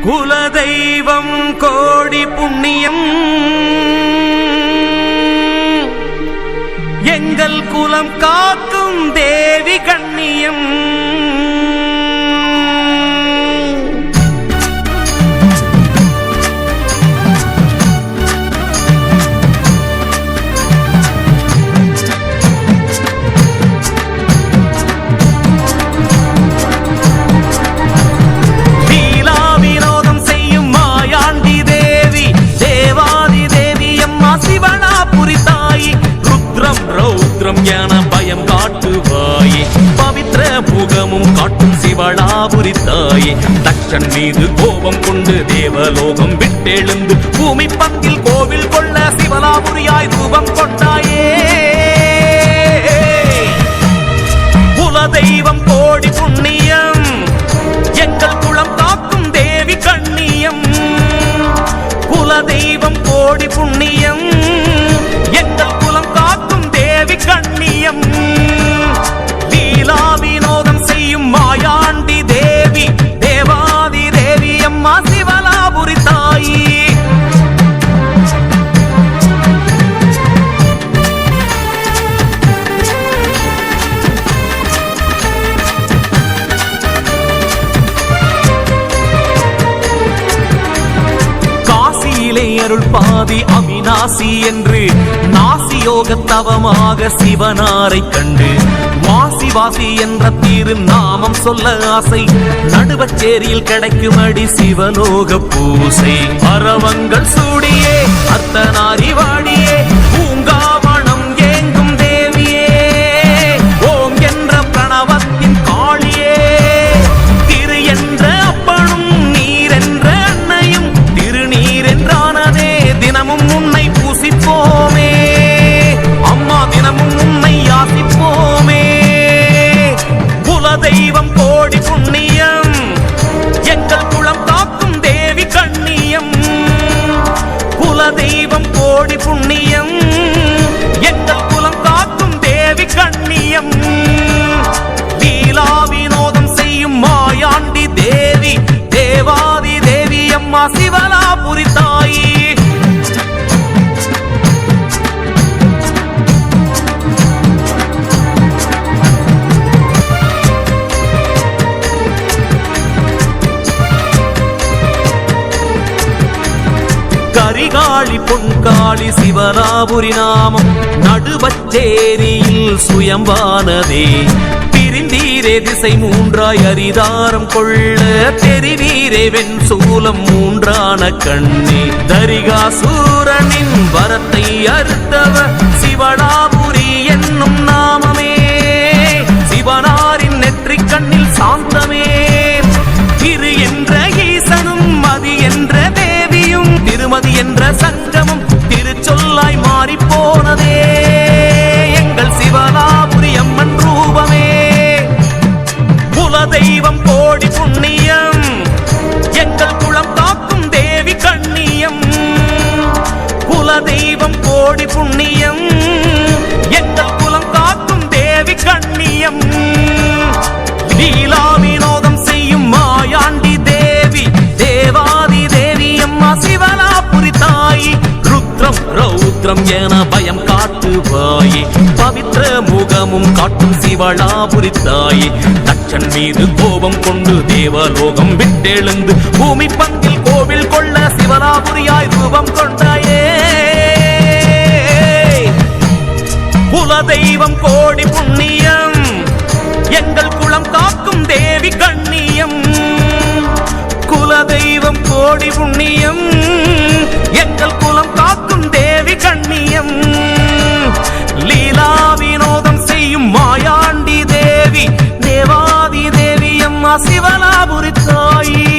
குலதெய்வம் கோடி புண்ணியம் எங்கள் குலம் காக்கும் தேவி கண்ணியம். பயம் காட்டுவாயே பவித்ர முகமும் காட்டும் சிவளாபுரி தாயே. தட்சன் மீது கோபம் கொண்டு தேவலோகம் விட்டெழுந்து பூமி பங்கில் கோவில் கொள்ள சிவலாபுரியாய் ரூபம் கொண்டாயே. குலதெய்வம் கோடி புண்ணியம் எங்கள் குலம் காக்கும் தேவி கண்ணியம். குலதெய்வம் கோடி புண்ணியம் எங்கள் குலம் காக்கும் தேவி கண்ணியம். லீலா வினோதம் செய்யும் மாயாண்டி தேவி தேவாதி தேவி அம்மா சிவலாபுரி தாயி. காசியிலே அருள் பாதி அவிநாசி என்று நாசி யோக தவமாக சிவனாரை கண்டு வாசி வாசி என்ற தீரு நாமம் சொல்ல ஆசை. நடுவச்சேரியில் கிடைக்கும் அடி சிவலோக பூசை. அரவங்கள் சூடியே அர்த்தநாரி வாடியே பூங்காவனம் ஏங்கும் தேவியே. ஓம் என்ற பிரணவத்தின் காளியே. திரு என்ற அப்பனும் நீர் என்ற அன்னையும் திருநீர் என்றானதே. தினமும் உன்னை பூசிப்போமே அம்மா, தினமும் உன்னை யாசிப்போமே. குலதெய்வம் கோடி புண்ணியம் எங்கள் குலம் காக்கும் தேவி கண்ணியம். குலதெய்வம் கோடி புண்ணியம் எங்கள் குலம் காக்கும் தேவி கண்ணியம். லீலா வினோதம் செய்யும் மாயாண்டி தேவி தேவாதி தேவி அம்மா சிவலாபுரி தாயி. கரிகாளி பொன்காளி சிவலாபுரி நாமம் நடுவச்சேரியில் சுயம்பானதே. பிரிந்தீரே திசை மூன்றாய் அரிதாரம் கொள்ள தெரிவீரே வெண் சூலம் மூன்றான கண்ணே. தரிகாசூரனின் வரத்தை அறுத்தவ சிவலாபுரி என்னும் நாமமே. சிவனாரின் நெற்றி கண்ணில் சாந்தமே. திரு என்ற ஈசனும் மதி என்ற தேவியும் திருமதி என்ற சங்கமும் திருச்சொல்லாய் மாறி போனதே. எங்கள் சிவலாபுரி அம்மன் ரூபமே. குலதெய்வம் கோடி புண்ணியம் எங்கள் குலம் காக்கும் தேவி கண்ணியம். குலதெய்வம் கோடி புண்ணியம் எங்கள் குலம் காக்கும் தேவி கண்ணியம். லீலா வினோதம் செய்யும் மாயாண்டி தேவி தேவாதி தேவி அம்மா சிவலாபுரி தாயி. ருத்ரம் ரௌத்ரம் என பயம் காட்டுவாயே பவித்ர முகமும் காட்டும் சிவலாபுரி தாயே. தட்சன் மீது கோபம் கொண்டு தேவலோகம் விட்டெழுந்து பூமி பங்கில் கோவில் கொள்ள சிவலாபுரியாய் ரூபம் கொண்டாயே. குலதெய்வம் கோடி புண்ணியம் எங்கள் குலம் காக்கும் தேவி கண்ணியம். குலதெய்வம் கோடி புண்ணியம் எங்கள் குலம் காக்கும் தேவி கண்ணியம். லீலா வினோதம் செய்யும் மாயாண்டி தேவி தேவாதி தேவி அம்மா சிவலாபுரி தாயி.